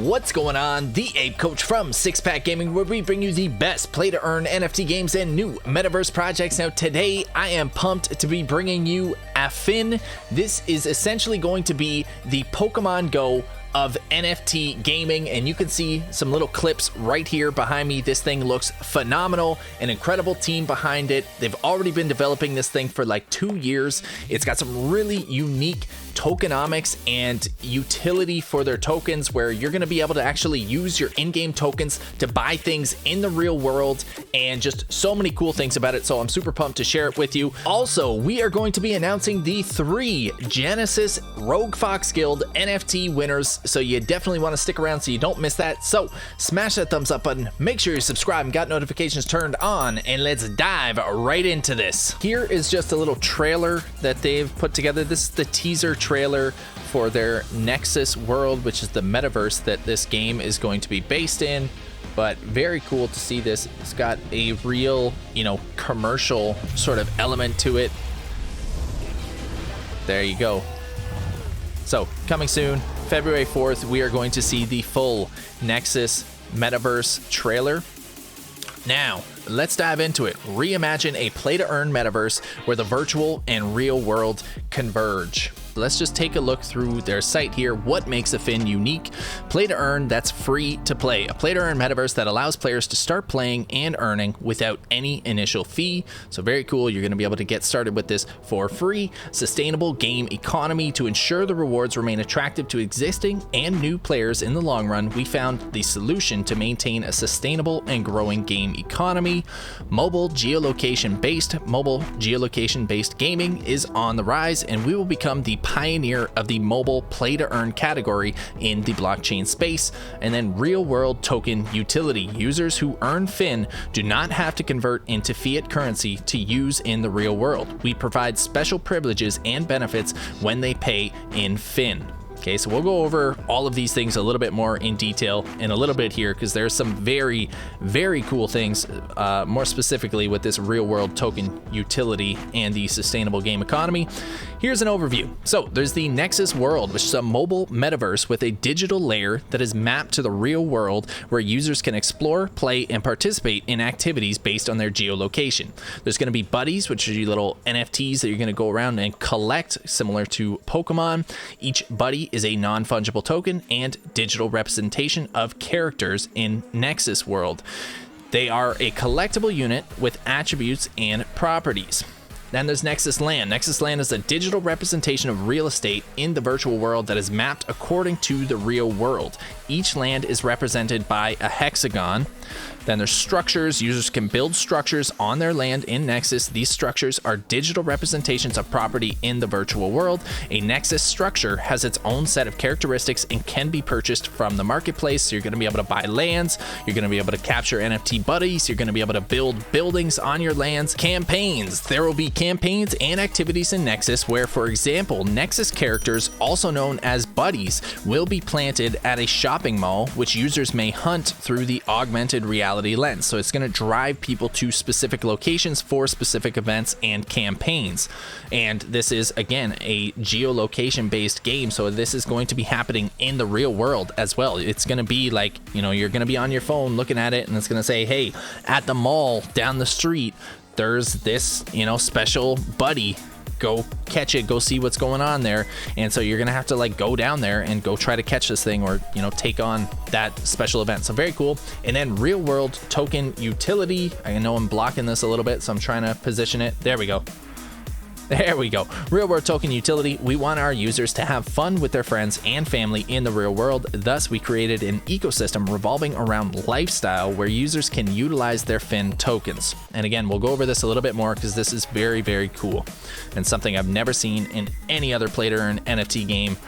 What's going on? The Ape Coach from Six Pack Gaming, where we bring you the best play-to-earn NFT games and new Metaverse projects. Now today I am pumped to be bringing you Affyn. This is essentially going to be the Pokemon Go of NFT gaming, and you can see some little clips right here behind me. This thing looks phenomenal, an incredible team behind it. They've already been developing this thing for like 2 years. It's got some really unique tokenomics and utility for their tokens, where you're going to be able to actually use your in-game tokens to buy things in the real world, and just so many cool things about it. So I'm super pumped to share it with you. Also, we are going to be announcing the 3 Genesis Rogue Fox Guild NFT winners, so you definitely want to stick around so you don't miss that. So smash that thumbs up button, make sure you're subscribed and got notifications turned on, and let's dive right into this. Here is just a little trailer that they've put together. This is the teaser trailer for their Nexus world, which is the metaverse that this game is going to be based in. But very cool to see this. It's got a real, commercial sort of element to it. There you go. So coming soon, February 4th, we are going to see the full Nexus Metaverse trailer. Now, let's dive into it. Reimagine a play-to-earn metaverse where the virtual and real world converge. Let's just take a look through their site here. What makes Affyn unique? Play to earn that's free to play. A play to earn metaverse that allows players to start playing and earning without any initial fee. So very cool. You're going to be able to get started with this for free. Sustainable game economy. To ensure the rewards remain attractive to existing and new players in the long run, we found the solution to maintain a sustainable and growing game economy. Mobile geolocation-based gaming is on the rise, and we will become the pioneer of the mobile play to earn category in the blockchain space. And then real world token utility. Users who earn Fin do not have to convert into fiat currency to use in the real world. We provide special privileges and benefits when they pay in Fin. Okay, so we'll go over all of these things a little bit more in detail in a little bit here, because there's some very, very cool things, more specifically with this real world token utility and the sustainable game economy. Here's an overview. So there's the Nexus world, which is a mobile metaverse with a digital layer that is mapped to the real world, where users can explore, play, and participate in activities based on their geolocation. There's going to be buddies, which are your little NFTs that you're going to go around and collect, similar to Pokemon. Each buddy is a non-fungible token and digital representation of characters in Nexus world. They are a collectible unit with attributes and properties. Then there's Nexus Land. Nexus Land is a digital representation of real estate in the virtual world that is mapped according to the real world. Each land is represented by a hexagon. Then there's structures. Users can build structures on their land in Nexus. These structures are digital representations of property in the virtual world. A Nexus structure has its own set of characteristics and can be purchased from the marketplace. So you're going to be able to buy lands. You're going to be able to capture NFT buddies. You're going to be able to build buildings on your lands. Campaigns. There will be campaigns and activities in Nexus where, for example, Nexus characters, also known as buddies, will be planted at a shopping mall, which users may hunt through the augmented reality lens. So it's going to drive people to specific locations for specific events and campaigns. And this is, again, a geolocation-based game, so this is going to be happening in the real world as well. It's going to be like, you're going to be on your phone looking at it, and it's going to say, hey, at the mall down the street, there's this, special buddy. Go catch it, go see what's going on there. And so you're gonna have to go down there and go try to catch this thing, or take on that special event. So very cool. And then real world token utility. I know I'm blocking this a little bit, so I'm trying to position it. There we go. There we go. Real world token utility. We want our users to have fun with their friends and family in the real world. Thus, we created an ecosystem revolving around lifestyle where users can utilize their Fin tokens. And again, we'll go over this a little bit more because this is very, very cool and something I've never seen in any other play-to-earn NFT game.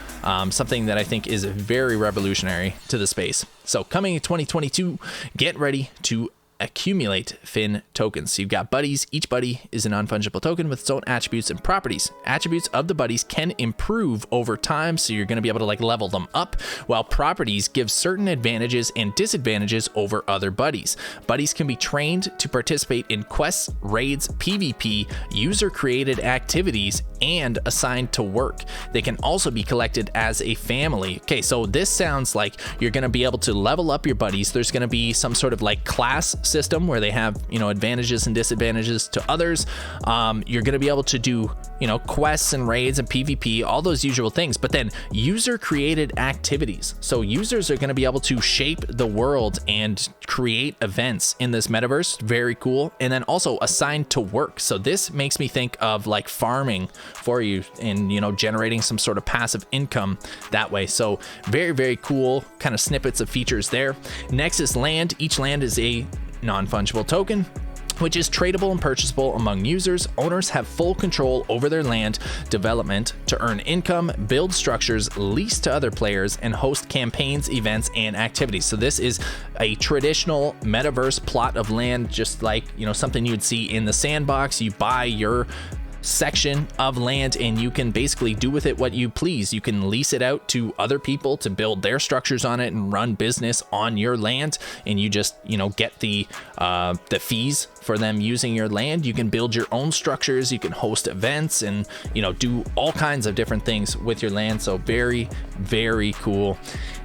Something that I think is very revolutionary to the space. So coming in 2022, get ready to accumulate Affyn tokens. So you've got buddies. Each buddy is a non-fungible token with its own attributes and properties. Attributes of the buddies can improve over time, so you're going to be able to like level them up, while properties give certain advantages and disadvantages over other buddies. Buddies can be trained to participate in quests, raids, PvP, user-created activities, and assigned to work. They can also be collected as a family. Okay, so this sounds like you're going to be able to level up your buddies. There's going to be some sort of like class system where they have, you know, advantages and disadvantages to others. You're going to be able to do, you know, quests and raids and PvP, all those usual things, but then user created activities. So users are going to be able to shape the world and create events in this metaverse. Very cool. And then also assigned to work. So this makes me think of like farming for you and, you know, generating some sort of passive income that way. So very, very cool kind of snippets of features there. Next is land. Each land is a non-fungible token, which is tradable and purchasable among users. Owners have full control over their land development to earn income, build structures, lease to other players, and host campaigns, events, and activities. So this is a traditional metaverse plot of land, just like, you know, something you would see in the sandbox. You buy your section of land and you can basically do with it what you please. You can lease it out to other people to build their structures on it and run business on your land, and you just, you know, get the fees for them using your land. You can build your own structures, you can host events, and, you know, do all kinds of different things with your land. So very, very cool.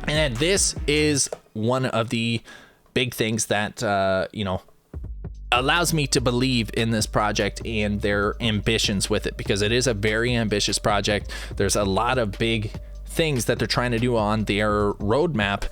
And then this is one of the big things that you know, allows me to believe in this project and their ambitions with it, because it is a very ambitious project. There's a lot of big things that they're trying to do on their roadmap,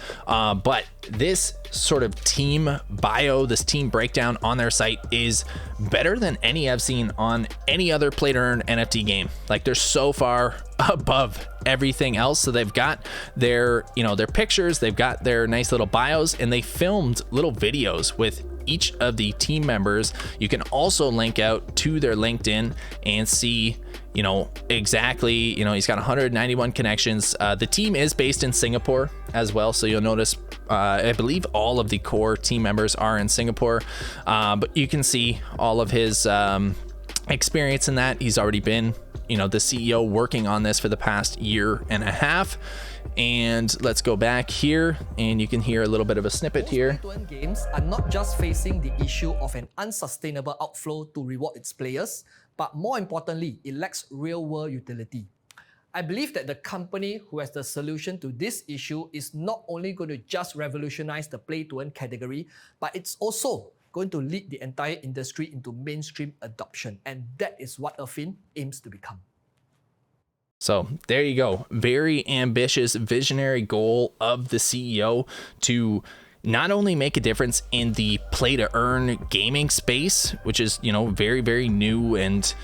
but this sort of team bio, this team breakdown on their site is better than any I've seen on any other play-to-earn NFT game. Like, they're so far above everything else. So they've got their, you know, their pictures, they've got their nice little bios, and they filmed little videos with each of the team members. You can also link out to their LinkedIn and see, you know, exactly, you know, he's got 191 connections. The team is based in Singapore as well. So you'll notice, I believe all of the core team members are in Singapore, but you can see all of his experience in that. He's already been, you know, the CEO working on this for the past year and a half. And let's go back here and you can hear a little bit of a snippet here. Play-to-earn games are not just facing the issue of an unsustainable outflow to reward its players, but more importantly, it lacks real-world utility. I believe that the company who has the solution to this issue is not only going to just revolutionize the play-to-earn category, but it's also going to lead the entire industry into mainstream adoption. And that is what Affyn aims to become. So there you go. Very ambitious, visionary goal of the CEO to not only make a difference in the play to earn gaming space, which is, you know, very, very new, and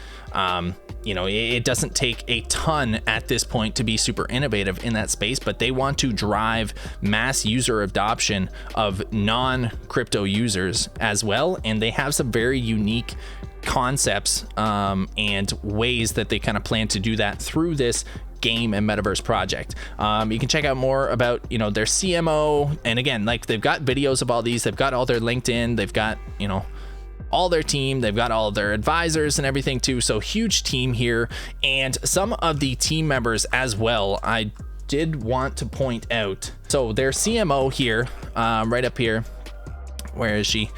you know, it doesn't take a ton at this point to be super innovative in that space, but they want to drive mass user adoption of non-crypto users as well. And they have some very unique concepts and ways that they kind of plan to do that through this game and metaverse project. You can check out more about, you know, their CMO, and again, like, they've got videos of all these, they've got all their LinkedIn, they've got, you know, all their team, they've got all of their advisors and everything too. So huge team here, and some of the team members as well I did want to point out. So their CMO here, right up here, where is she?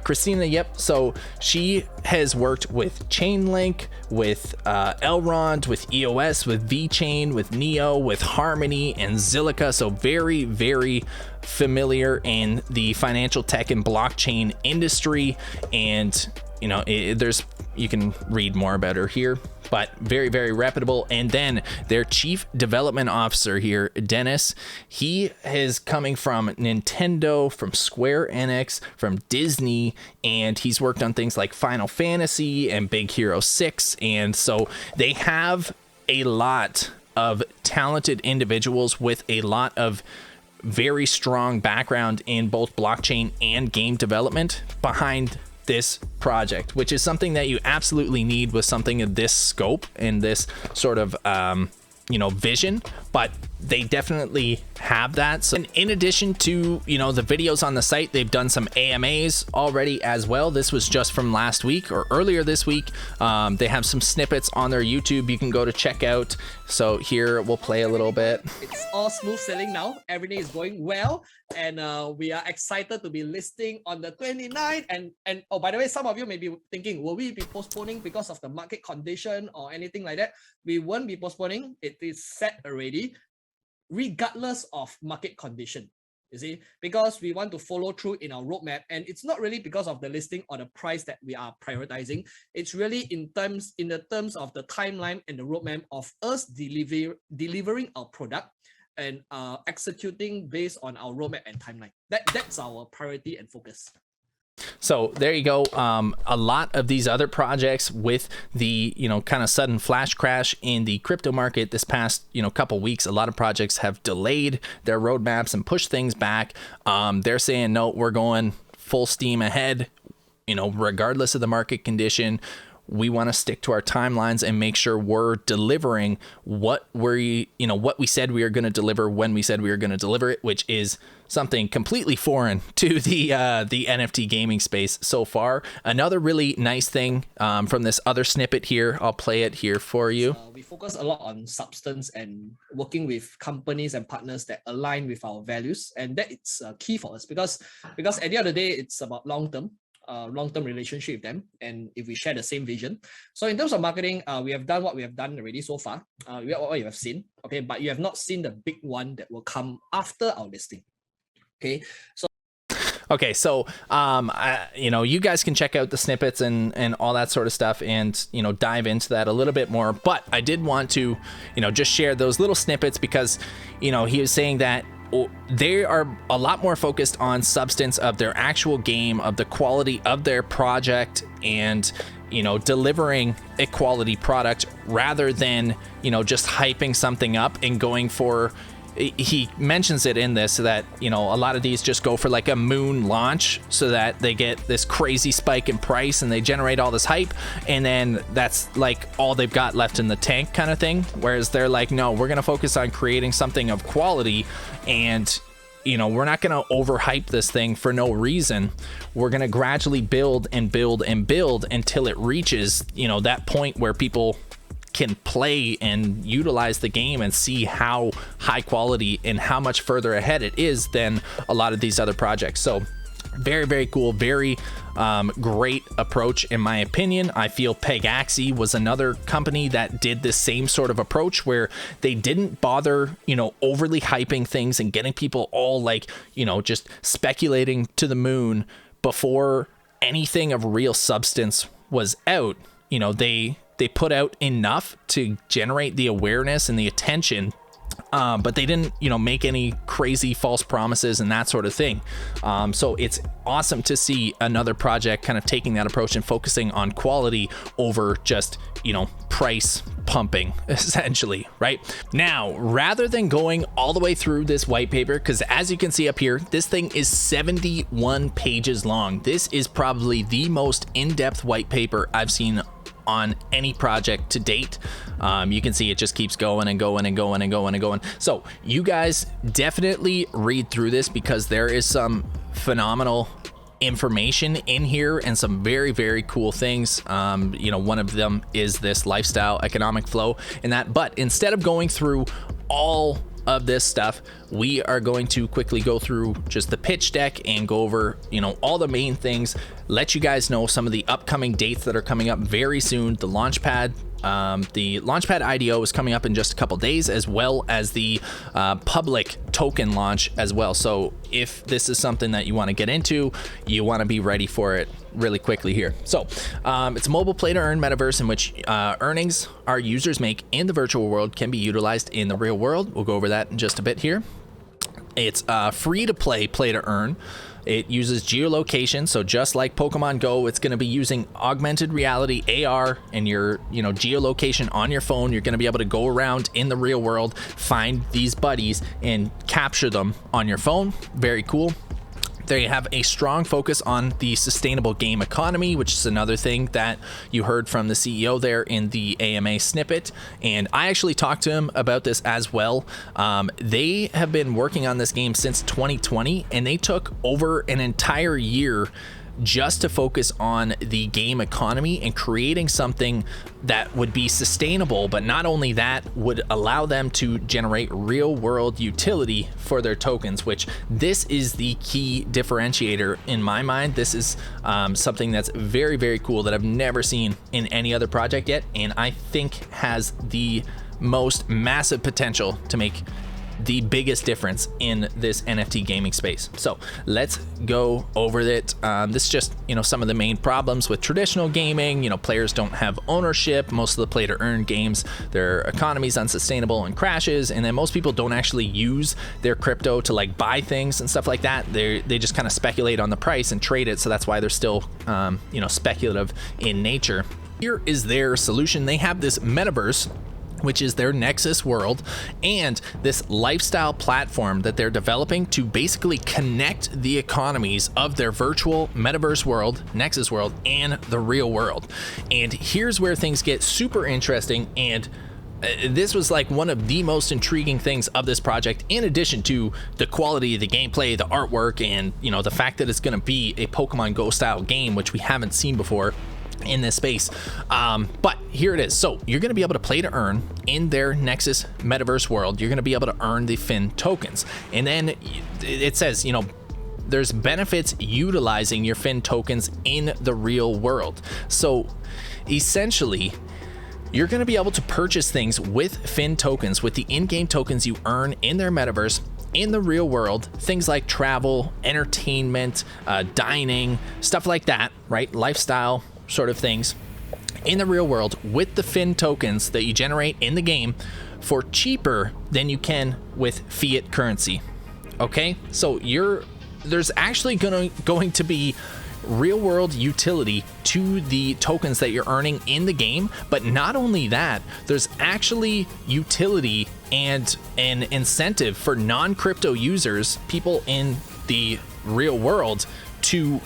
Christina. Yep. So she has worked with Chainlink, with Elrond, with EOS, with VeChain, with Neo, with Harmony, and Zilliqa. So very, very familiar in the financial tech and blockchain industry. And, you know, you can read more about her here, but very, very reputable. And then their chief development officer here, Dennis, he is coming from Nintendo, from Square Enix, from Disney, and he's worked on things like Final Fantasy and Big Hero 6. And so they have a lot of talented individuals with a lot of very strong background in both blockchain and game development behind this project, which is something that you absolutely need with something of this scope and this sort of you know, vision. but they definitely have that. So in addition to, you know, the videos on the site, they've done some AMAs already as well. This was just from last week or earlier this week. They have some snippets on their YouTube you can go to check out. So here we'll play a little bit. It's all smooth sailing now. Everything is going well, and we are excited to be listing on the 29th. And oh, by the way, some of you may be thinking, will we be postponing because of the market condition or anything like that? We won't be postponing. It is set already, regardless of market condition, you see, because we want to follow through in our roadmap. And it's not really because of the listing or the price that we are prioritizing. It's really in the terms of the timeline and the roadmap of us delivering our product and executing based on our roadmap and timeline. That's our priority and focus. So there you go. A lot of these other projects with the, you know, kind of sudden flash crash in the crypto market this past, you know, couple weeks, a lot of projects have delayed their roadmaps and pushed things back. They're saying, no, we're going full steam ahead, you know, regardless of the market condition. We want to stick to our timelines and make sure we're delivering what we said we are going to deliver when we said we were going to deliver it, which is something completely foreign to the NFT gaming space so far. Another really nice thing from this other snippet here, I'll play it here for you. We focus a lot on substance and working with companies and partners that align with our values, and that it's key for us because at the end of the day, it's about long-term relationship with them, and if we share the same vision. So in terms of marketing, we have done what we have done already so far. What you have seen, okay, but you have not seen the big one that will come after our listing. Okay, so you know, you guys can check out the snippets and all that sort of stuff, and, you know, dive into that a little bit more. But I did want to, you know, just share those little snippets because, you know, he was saying that they are a lot more focused on substance of their actual game, of the quality of their project, and, you know, delivering a quality product rather than, you know, just hyping something up and going for, he mentions it in this, that, you know, a lot of these just go for like a moon launch so that they get this crazy spike in price and they generate all this hype, and then that's like all they've got left in the tank kind of thing. Whereas they're like, no, we're going to focus on creating something of quality, and, you know, we're not going to overhype this thing for no reason. We're going to gradually build and build and build until it reaches, you know, that point where people can play and utilize the game and see how high quality and how much further ahead it is than a lot of these other projects. So very, very cool, very great approach in my opinion. I feel Pegaxi was another company that did the same sort of approach where they didn't bother, you know, overly hyping things and getting people all like, you know, just speculating to the moon before anything of real substance was out. You know, they put out enough to generate the awareness and the attention, but they didn't, you know, make any crazy false promises and that sort of thing. So it's awesome to see another project kind of taking that approach and focusing on quality over just, you know, price pumping, essentially, right? Now, rather than going all the way through this white paper, because as you can see up here, this thing is 71 pages long. This is probably the most in-depth white paper I've seen on any project to date. You can see it just keeps going and going and going and going and going. So you guys definitely read through this because there is some phenomenal information in here and some very, very cool things. You know, one of them is this lifestyle economic flow and that, but instead of going through all of this stuff, we are going to quickly go through just the pitch deck and go over, you know, all the main things, let you guys know some of the upcoming dates that are coming up very soon. The Launchpad IDO is coming up in just a couple days, as well as the public token launch as well. So if this is something that you want to get into, you want to be ready for it really quickly here. So it's a mobile play-to-earn metaverse in which earnings our users make in the virtual world can be utilized in the real world. We'll go over that in just a bit here. It's free to play to earn. It uses geolocation, so just like Pokemon Go, it's going to be using augmented reality AR and your, you know, geolocation on your phone. You're going to be able to go around in the real world, find these buddies and capture them on your phone. Very cool. They have a strong focus on the sustainable game economy, which is another thing that you heard from the CEO there in the AMA snippet. And I actually talked to him about this as well. They have been working on this game since 2020, and they took over an entire year just to focus on the game economy and creating something that would be sustainable, but not only that, would allow them to generate real world utility for their tokens, which this is the key differentiator in my mind. This is something that's very, very cool that I've never seen in any other project yet, and I think has the most massive potential to make the biggest difference in this NFT gaming space. So let's go over it. This is just, some of the main problems with traditional gaming. Players don't have ownership. Most of the play to earn games, their economy is unsustainable and crashes. And then most people don't actually use their crypto to like buy things and stuff like that. They just kind of speculate on the price and trade it. So that's why they're still, speculative in nature. Here is their solution. They have this metaverse, which is their Nexus world, and this lifestyle platform that they're developing to basically connect the economies of their virtual metaverse world, Nexus world, and the real world. And here's where things get super interesting, and this was like one of the most intriguing things of this project, in addition to the quality of the gameplay, the artwork, and the fact that it's going to be a Pokemon Go style game, which we haven't seen before in this space. But here it is. So you're going to be able to play to earn in their Nexus metaverse world. You're going to be able to earn the Affyn tokens. And then it says, there's benefits utilizing your Affyn tokens in the real world. So essentially, you're going to be able to purchase things with Affyn tokens, with the in-game tokens you earn in their metaverse in the real world, things like travel, entertainment, dining, stuff like that, right? Lifestyle sort of things in the real world with the Affyn tokens that you generate in the game for cheaper than you can with fiat currency. Okay, so there's actually going to be real world utility to the tokens that you're earning in the game, but not only that, there's actually utility and an incentive for non-crypto users, people in the real world, to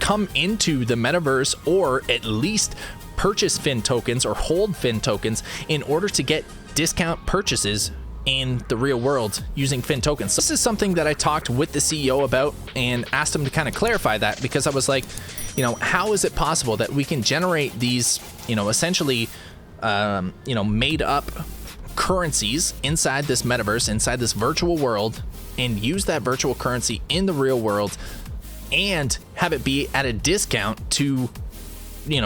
come into the metaverse or at least purchase Affyn tokens or hold Affyn tokens in order to get discount purchases in the real world using Affyn tokens. So this is something that I talked with the CEO about and asked him to kind of clarify that, because I was like, how is it possible that we can generate these, essentially, made up currencies inside this metaverse, inside this virtual world, and use that virtual currency in the real world and have it be at a discount to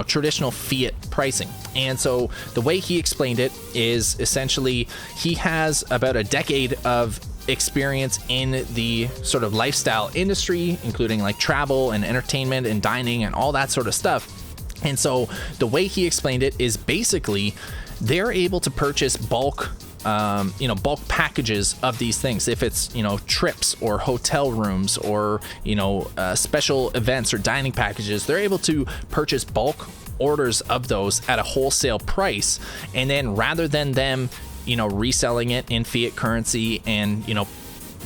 traditional fiat pricing. And so the way he explained it is essentially he has about a decade of experience in the sort of lifestyle industry, including like travel and entertainment and dining and all that sort of stuff. And so the way he explained it is basically they're able to purchase bulk packages of these things. If it's, trips or hotel rooms or, special events or dining packages, they're able to purchase bulk orders of those at a wholesale price. And then rather than them, reselling it in fiat currency and,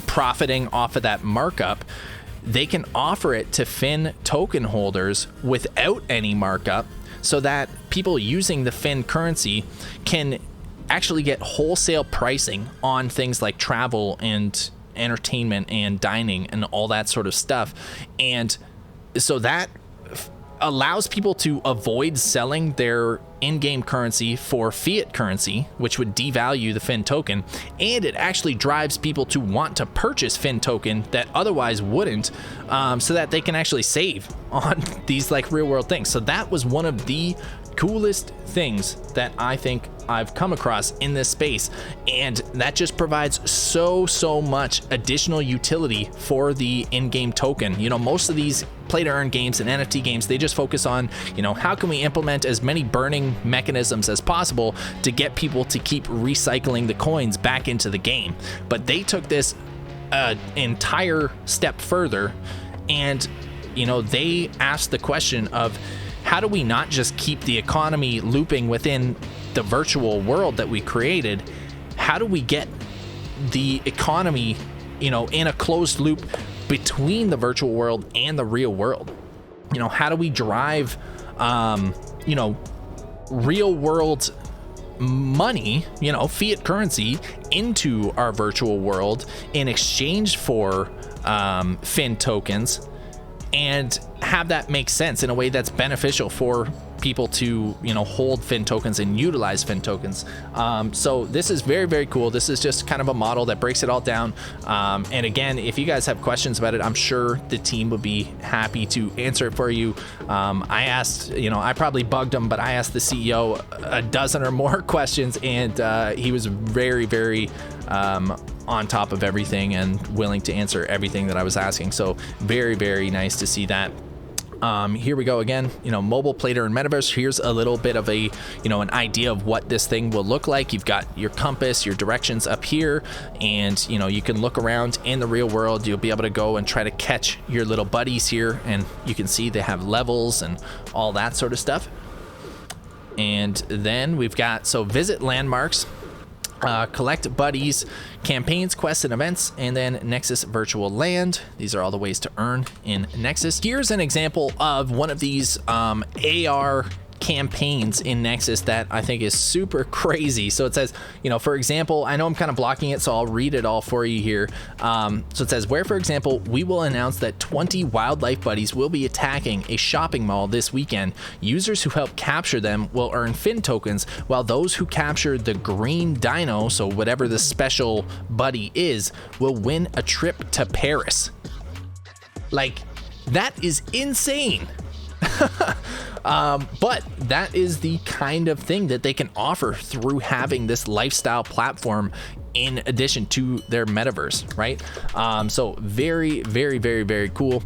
profiting off of that markup, they can offer it to Affyn token holders without any markup, so that people using the Affyn currency can actually get wholesale pricing on things like travel and entertainment and dining and all that sort of stuff. And so that allows people to avoid selling their in-game currency for fiat currency, which would devalue the Affyn token, and it actually drives people to want to purchase Affyn token that otherwise wouldn't, so that they can actually save on these like real world things. So that was one of the coolest things that I think I've come across in this space, and that just provides so much additional utility for the in-game token. Most of these play to earn games and NFT games, they just focus on, how can we implement as many burning mechanisms as possible to get people to keep recycling the coins back into the game. But they took this entire step further, and they asked the question of, how do we not just keep the economy looping within the virtual world that we created? How do we get the economy, in a closed loop between the virtual world and the real world. You know, how do we drive, you know, real world money, you know, fiat currency into our virtual world in exchange for Affyn tokens, and have that make sense in a way that's beneficial for people to, you know, hold Affyn tokens and utilize Affyn tokens. So this is very, very cool. This is just kind of a model that breaks it all down. And again, if you guys have questions about it, I'm sure the team would be happy to answer it for you. I asked, you know, I probably bugged him, but I asked the CEO a dozen or more questions, and he was very, very on top of everything and willing to answer everything that I was asking. So very, very nice to see that. Here we go again, you know, mobile Play-to-Earn Metaverse. Here's a little bit of a, you know, an idea of what this thing will look like. You've got your compass, your directions up here, and, you know, you can look around in the real world. You'll be able to go and try to catch your little buddies here, and you can see they have levels and all that sort of stuff. And then we've got, so visit landmarks, collect buddies, campaigns, quests, and events, and then Nexus virtual land. These are all the ways to earn in Nexus. Here's an example of one of these AR campaigns in Nexus that I think is super crazy. So it says, you know, for example, I know I'm kind of blocking it, so I'll read it all for you here. So it says, where, for example, we will announce that 20 wildlife buddies will be attacking a shopping mall this weekend. Users who help capture them will earn Affyn tokens, while those who capture the green dino, so whatever the special buddy is, will win a trip to Paris. Like, that is insane. But that is the kind of thing that they can offer through having this lifestyle platform in addition to their metaverse, right? So very, very, very, very cool.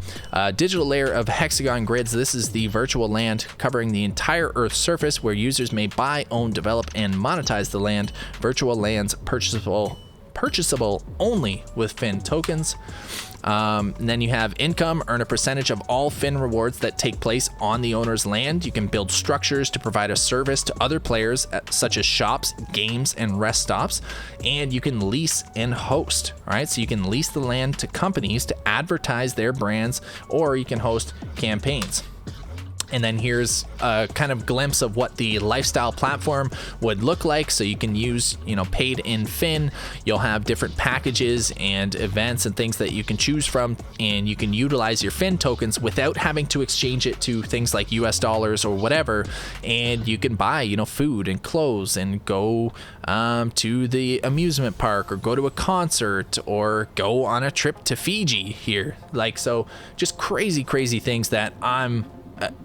Digital layer of hexagon grids. This is the virtual land covering the entire Earth's surface, where users may buy, own, develop, and monetize the land. Virtual lands purchasable only with Affyn tokens. And then you have income, earn a percentage of all Affyn rewards that take place on the owner's land. You can build structures to provide a service to other players, such as shops, games, and rest stops. And you can lease and host. All right, so you can lease the land to companies to advertise their brands, or you can host campaigns. And then here's a kind of glimpse of what the lifestyle platform would look like. So you can use, you know, paid in Affyn. You'll have different packages and events and things that you can choose from, and you can utilize your Affyn tokens without having to exchange it to things like US dollars or whatever. And you can buy, you know, food and clothes and go to the amusement park, or go to a concert, or go on a trip to Fiji here. Like, so just crazy, crazy things that I'm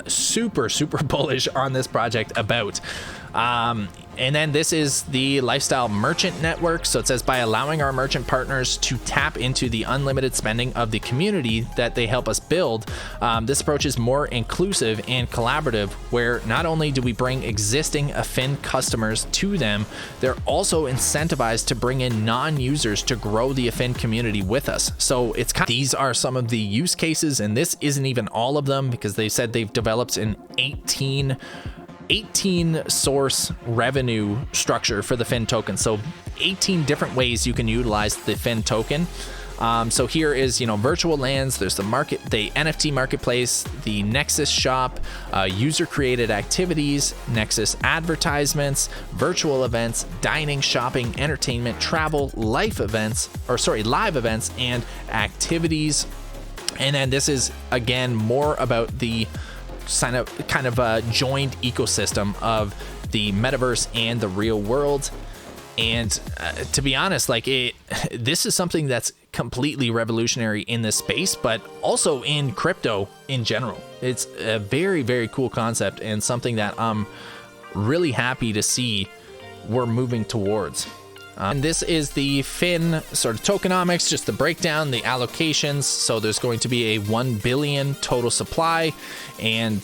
super bullish on this project about. And then this is the lifestyle merchant network. So it says, by allowing our merchant partners to tap into the unlimited spending of the community that they help us build, this approach is more inclusive and collaborative, where not only do we bring existing Affyn customers to them, they're also incentivized to bring in non-users to grow the Affyn community with us. So it's kind of, these are some of the use cases, and this isn't even all of them, because they said they've developed an 18 source revenue structure for the Affyn token. So 18 different ways you can utilize the Affyn token. So here is, you know, virtual lands. There's the market, the NFT marketplace, the Nexus shop, user created activities, Nexus advertisements, virtual events, dining, shopping, entertainment, travel, live events, and activities. And then this is, again, more about the kind of a joined ecosystem of the metaverse and the real world. And to be honest, like, this is something that's completely revolutionary in this space, but also in crypto in general. It's a very, very cool concept, and something that I'm really happy to see we're moving towards. And this is the Affyn sort of tokenomics, just the breakdown, the allocations. So there's going to be a 1 billion total supply, and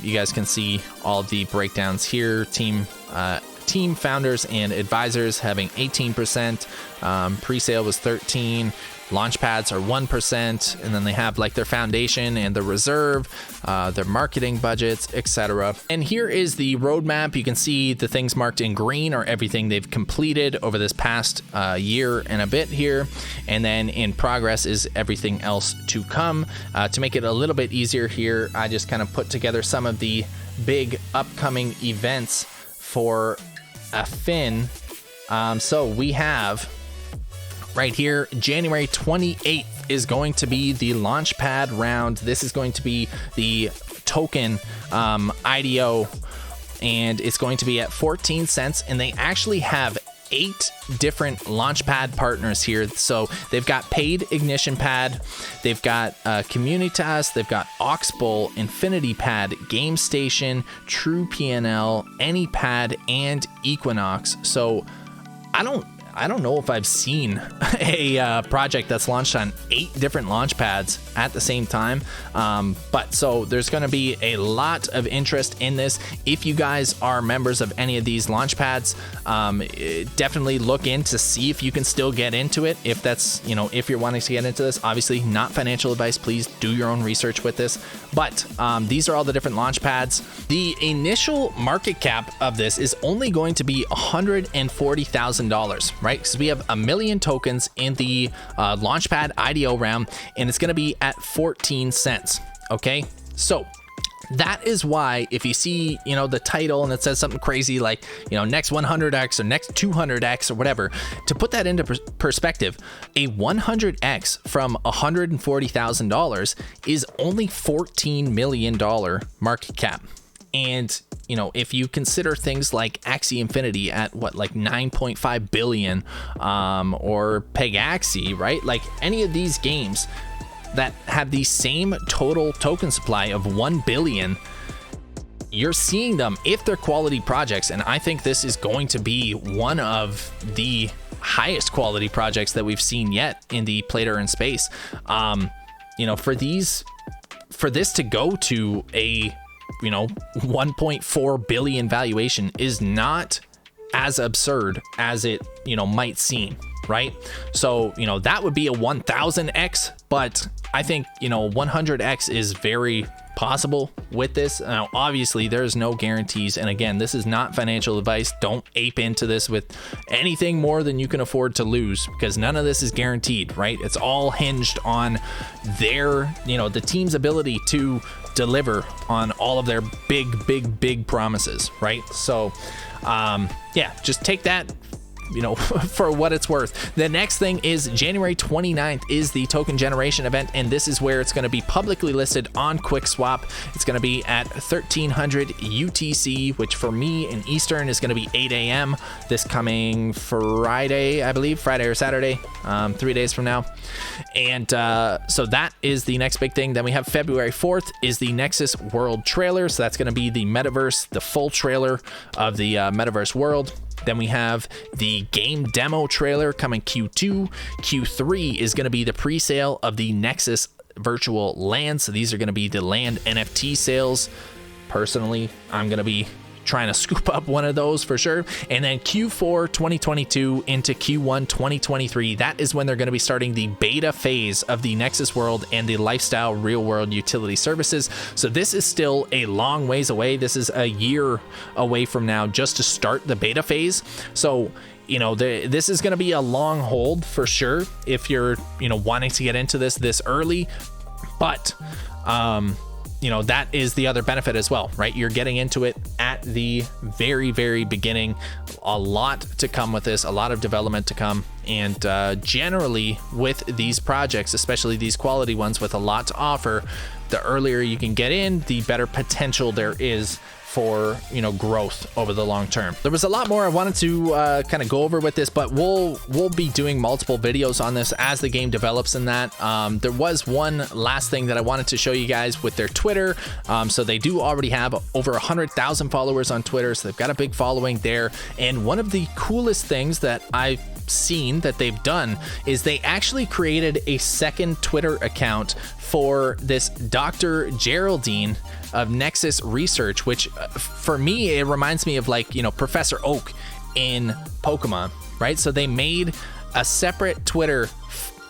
you guys can see all the breakdowns here. Team founders and advisors having 18%, pre-sale was 13, launch pads are 1%, and then they have like their foundation and the reserve, their marketing budgets, etc. And here is the roadmap. You can see the things marked in green are everything they've completed over this past year and a bit here, and then in progress is everything else to come. To make it a little bit easier here, I just kind of put together some of the big upcoming events for Affyn. So we have right here, January 28th is going to be the launchpad round. This is going to be the token IDO, and it's going to be at 14 cents. And they actually have 8 different launchpad partners here. So they've got Paid Ignition Pad, they've got Communitas, they've got Oxbow, Infinity Pad, Game Station, True PNL, AnyPad, and Equinox. So I don't know if I've seen a project that's launched on 8 different launch pads at the same time. But so there's going to be a lot of interest in this. If you guys are members of any of these launch pads, definitely look in to see if you can still get into it. If that's, if you're wanting to get into this, obviously not financial advice. Please do your own research with this. But these are all the different launch pads. The initial market cap of this is only going to be $140,000, right? Because we have 1 million tokens in the launchpad IDO round, and it's going to be at 14 cents. Okay, so that is why if you see, the title and it says something crazy like, next 100x or next 200x or whatever, to put that into perspective, a 100x from $140,000 is only $14 million market cap. And, if you consider things like Axie Infinity at what, like 9.5 billion, or Pegaxie, right? Like any of these games that have the same total token supply of 1 billion, you're seeing them if they're quality projects. And I think this is going to be one of the highest quality projects that we've seen yet in the Play-to-Earn space. For this to go to a 1.4 billion valuation is not as absurd as it might seem, right? So that would be a 1000x, but I think 100x is very possible with this. Now obviously there's no guarantees, and again, this is not financial advice. Don't ape into this with anything more than you can afford to lose, because none of this is guaranteed, right? It's all hinged on their the team's ability to deliver on all of their big promises, right? So yeah, just take that for what it's worth. The next thing is January 29th is the token generation event, and this is where it's going to be publicly listed on QuickSwap. It's going to be at 1300 UTC, which for me in Eastern is going to be 8 a.m. this coming Friday, I believe, Friday or Saturday, 3 days from now. And so that is the next big thing. Then we have February 4th is the Nexus World trailer. So that's going to be the Metaverse, the full trailer of the Metaverse world. Then we have the game demo trailer coming Q2. Q3 is going to be the pre-sale of the Nexus virtual land. So these are going to be the land NFT sales. Personally, I'm going to be trying to scoop up one of those for sure. And then Q4 2022 into Q1 2023, that is when they're going to be starting the beta phase of the Nexus World and the Lifestyle Real World Utility Services. So this is still a long ways away. This is a year away from now just to start the beta phase. So this is going to be a long hold for sure if you're wanting to get into this early. But that is the other benefit as well, right? You're getting into it at the very beginning. A lot to come with this, a lot of development to come. And generally with these projects, especially these quality ones with a lot to offer, the earlier you can get in, the better potential there is for growth over the long term. There was a lot more I wanted to kind of go over with this, but we'll be doing multiple videos on this as the game develops in that. There was one last thing that I wanted to show you guys with their Twitter. So they do already have over 100,000 followers on Twitter, so they've got a big following there. And one of the coolest things that I've seen that they've done is they actually created a second Twitter account for this Dr. Geraldine of Nexus Research, which for me, it reminds me of like, Professor Oak in Pokemon, right? So they made a separate Twitter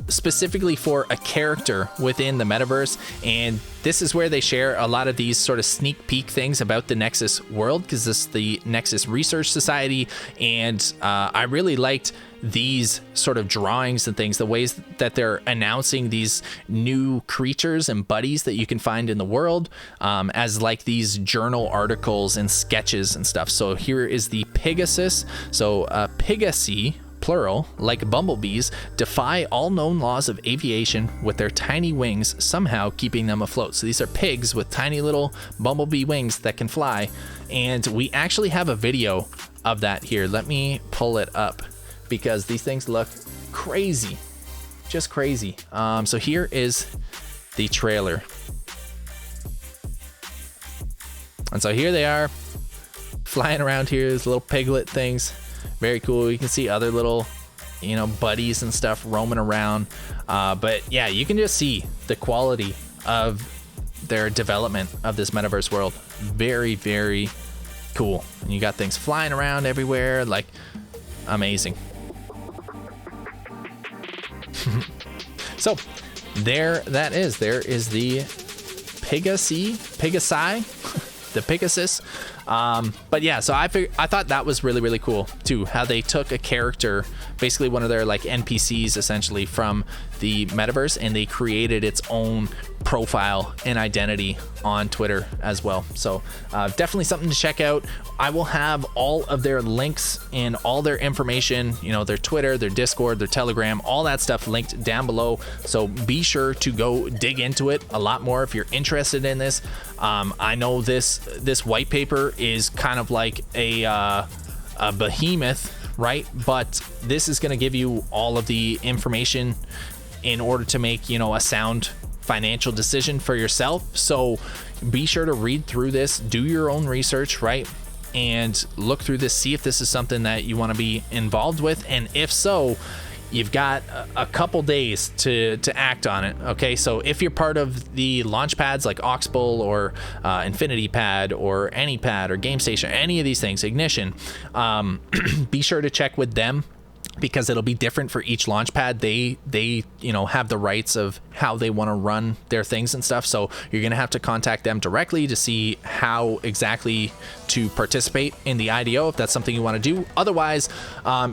specifically for a character within the metaverse, and this is where they share a lot of these sort of sneak peek things about the Nexus world, because this is the Nexus Research Society, and I really liked these sort of drawings and things, the ways that they're announcing these new creatures and buddies that you can find in the world, as like these journal articles and sketches and stuff. So here is the Pegasus. So Pegasi, plural, like bumblebees, defy all known laws of aviation with their tiny wings, somehow keeping them afloat. So these are pigs with tiny little bumblebee wings that can fly, and we actually have a video of that here. Let me pull it up, because these things look crazy, just crazy. So here is the trailer. And so here they are flying around here, these little piglet things. Very cool. You can see other little, buddies and stuff roaming around. But yeah, you can just see the quality of their development of this metaverse world. Very, very cool. And you got things flying around everywhere, like amazing. So there that is. There is the Pegasi, the Pegasus. But yeah, so I thought that was really, really cool too, how they took a character, basically one of their like NPCs essentially from the metaverse, and they created its own profile and identity on Twitter as well. So definitely something to check out. I will have all of their links and all their information, their Twitter, their Discord, their Telegram, all that stuff linked down below. So be sure to go dig into it a lot more if you're interested in this. I know this white paper is kind of like a behemoth, right? But this is going to give you all of the information in order to make, a sound financial decision for yourself. So be sure to read through this, do your own research, right? And look through this, see if this is something that you want to be involved with. And if so, you've got a couple days to act on it. Okay, so if you're part of the launch pads like Oxbow or Infinity Pad or AnyPad or GameStation, any of these things, Ignition, be sure to check with them, because it'll be different for each launch pad. They have the rights of how they want to run their things and stuff. So you're going to have to contact them directly to see how exactly to participate in the IDO, if that's something you want to do. Otherwise,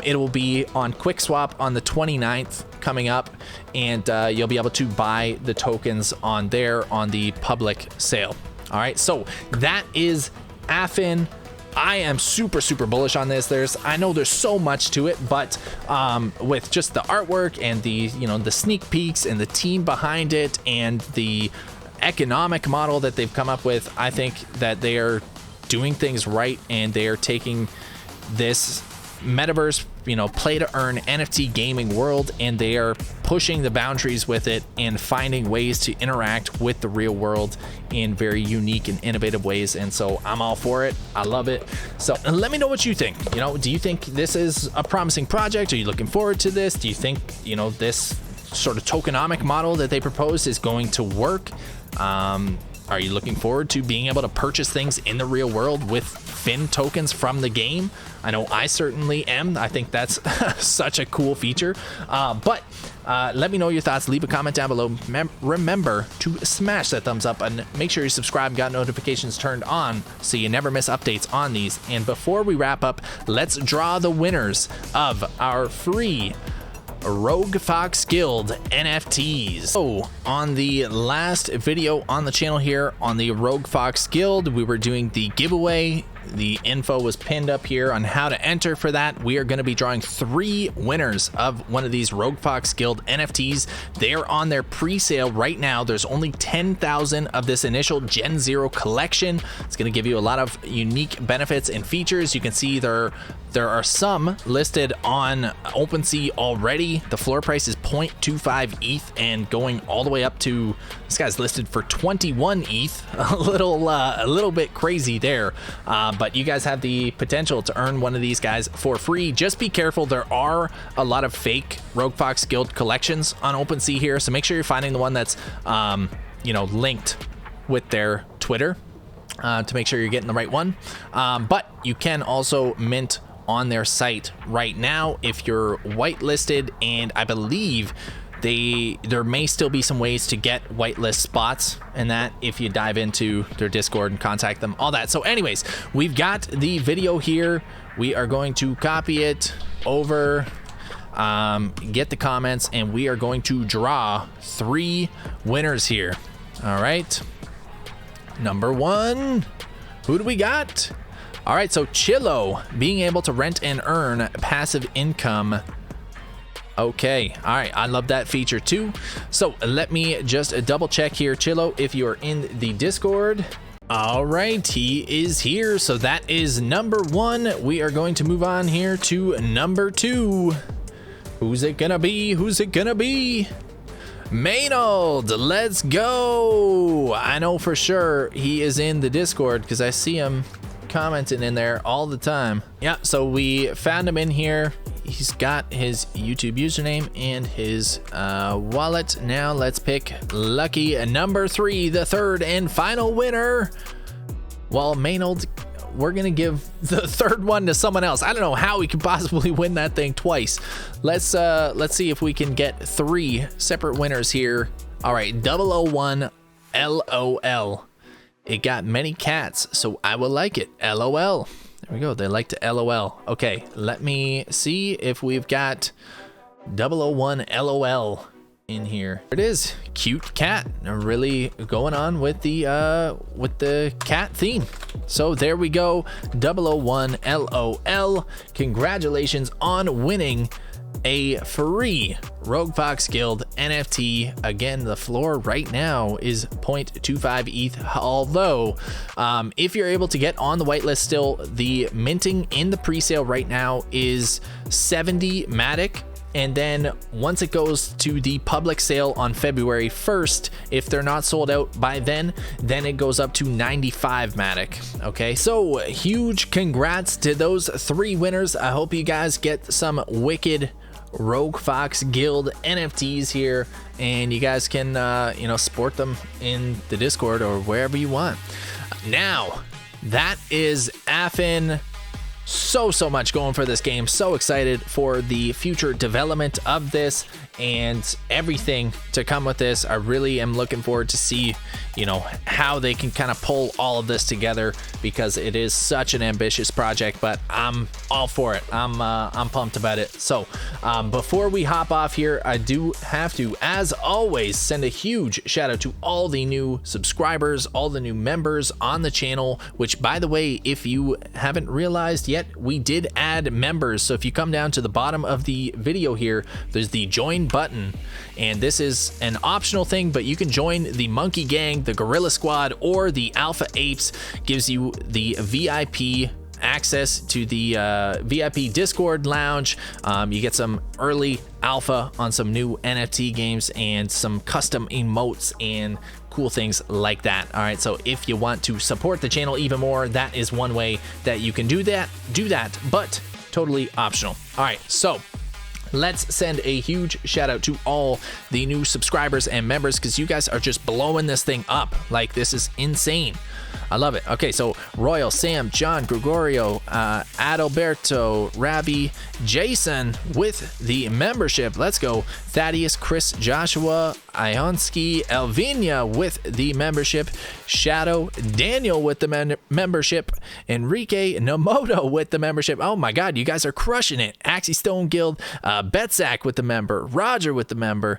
it will be on QuickSwap on the 29th coming up, and you'll be able to buy the tokens on there on the public sale. All right, so that is Affyn. I am super, super bullish on this. I know there's so much to it, but with just the artwork and the, the sneak peeks and the team behind it and the economic model that they've come up with, I think that they are doing things right, and they are taking this metaverse, play to earn NFT gaming world, and they are pushing the boundaries with it and finding ways to interact with the real world in very unique and innovative ways. And so I'm all for it. I love it. So let me know what you think. Do you think this is a promising project? Are you looking forward to this? Do you think, this sort of tokenomic model that they proposed is going to work? Are you looking forward to being able to purchase things in the real world with Affyn tokens from the game? I know I certainly am. I think that's such a cool feature. But let me know your thoughts. Leave a comment down below. Remember to smash that thumbs up and make sure you subscribe and got notifications turned on so you never miss updates on these. And before we wrap up, let's draw the winners of our free Rogue Fox Guild NFTs. So on the last video on the channel here on the Rogue Fox Guild, we were doing the giveaway. The info was pinned up here on how to enter for that. We are going to be drawing 3 winners of one of these Rogue Fox Guild NFTs. They're on their pre-sale right now. There's only 10,000 of this initial Gen 0 collection. It's going to give you a lot of unique benefits and features. You can see there are some listed on OpenSea already. The floor price is 0.25 ETH and going all the way up to, this guy's listed for 21 ETH. A little bit crazy there. But you guys have the potential to earn one of these guys for free. Just be careful. There are a lot of fake Rogue Fox Guild collections on OpenSea here, so make sure you're finding the one that's linked with their Twitter to make sure you're getting the right one. But you can also mint on their site right now if you're whitelisted, and I believe there may still be some ways to get whitelist spots, and that if you dive into their Discord and contact them, all that. So anyways, we've got the video here. We are going to copy it over, get the comments, and we are going to draw 3 winners here. All right, number 1, who do we got? All right, so Chillo, being able to rent and earn passive income. Okay, all right, I love that feature too. So let me just double check here, Chillo, if you're in the Discord. All right, he is here. So that is number 1. We are going to move on here to number 2. Who's it gonna be? Who's it gonna be? Maynard, let's go. I know for sure he is in the Discord because I see him commenting in there all the time. Yeah, so we found him in here. He's got his YouTube username and his wallet. Now let's pick lucky number 3, the 3rd and final winner. Well, Maynard, we're gonna give the 3rd one to someone else. I don't know how we could possibly win that thing twice. Let's see if we can get 3 separate winners here. All right, 001 LOL. It got many cats, so I will like it. LOL. There we go. They like to LOL. Okay, let me see if we've got 001 LOL in here. There it is. Cute cat. Really going on with the cat theme. So there we go. 001 LOL. Congratulations on winning a free Rogue Fox Guild NFT. Again, the floor right now is 0.25 ETH, although if you're able to get on the whitelist still, the minting in the pre-sale right now is 70 Matic. And then once it goes to the public sale on February 1st, if they're not sold out by then it goes up to 95 Matic. Okay, so huge congrats to those 3 winners. I hope you guys get some wicked Rogue Fox Guild NFTs here, and you guys can you know, sport them in the Discord or wherever you want. Now that is Affyn. So much going for this game. So excited for the future development of this and everything to come with this. I really am looking forward to see, you know, how they can kind of pull all of this together, because it is such an ambitious project, but I'm all for it. I'm pumped about it. So before we hop off here, I do have to, as always, send a huge shout out to all the new subscribers, all the new members on the channel, which, by the way, if you haven't realized yet, we did add members. So if you come down to the bottom of the video here, there's the join button, and this is an optional thing, but you can join the Monkey Gang, the Gorilla Squad, or the Alpha Apes. Gives you the VIP access to the VIP Discord lounge. You get some early alpha on some new NFT games and some custom emotes and cool things like that. All right, so if you want to support the channel even more, that is one way that you can do that, but totally optional. All right, so let's send a huge shout out to all the new subscribers and members, because you guys are just blowing this thing up. Like, this is insane. I love it. Okay, so Royal, Sam, John, Gregorio, Adalberto, Ravi, Jason with the membership. Let's go. Thaddeus, Chris, Joshua, Ionsky, Elvinia with the membership. Shadow, Daniel with the membership. Enrique Nomoto with the membership. Oh my God, you guys are crushing it. Axie Stone Guild, Betzak with the member. Roger with the member.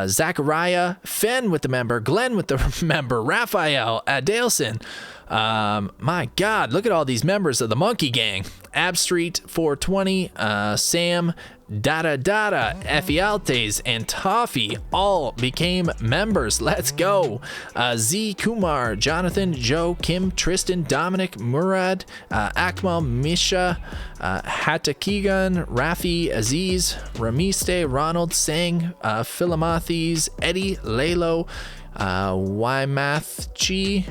Zachariah, Fenn with the member. Glenn with the member. Raphael, Adaleson. My God, look at all these members of the Monkey Gang. Abstreet 420, Sam, Dada, Efialtes, and Toffee all became members. Let's go. Z Kumar, Jonathan, Joe, Kim, Tristan, Dominic, Murad, Akmal, Misha, Hatakigan, Rafi, Aziz, Ramiste, Ronald, Sang, Philomathes, Eddie, Lalo, Wymathchi.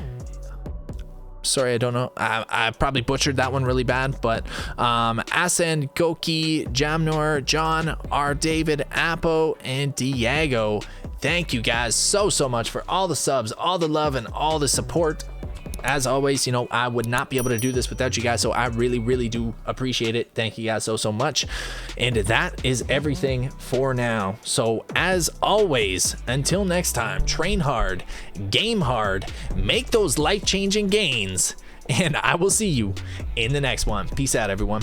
Sorry, I don't know. I probably butchered that one really bad, but Asen, Goki, Jamnor, John, R. David, Apo, and Diego. Thank you guys so much for all the subs, all the love, and all the support. as always, you know, I would not be able to do this without you guys, so I really do appreciate it. Thank you guys so much. And that is everything for now. So as always, until next time, train hard, game hard, make those life-changing gains, and I will see you in the next one. Peace out, everyone.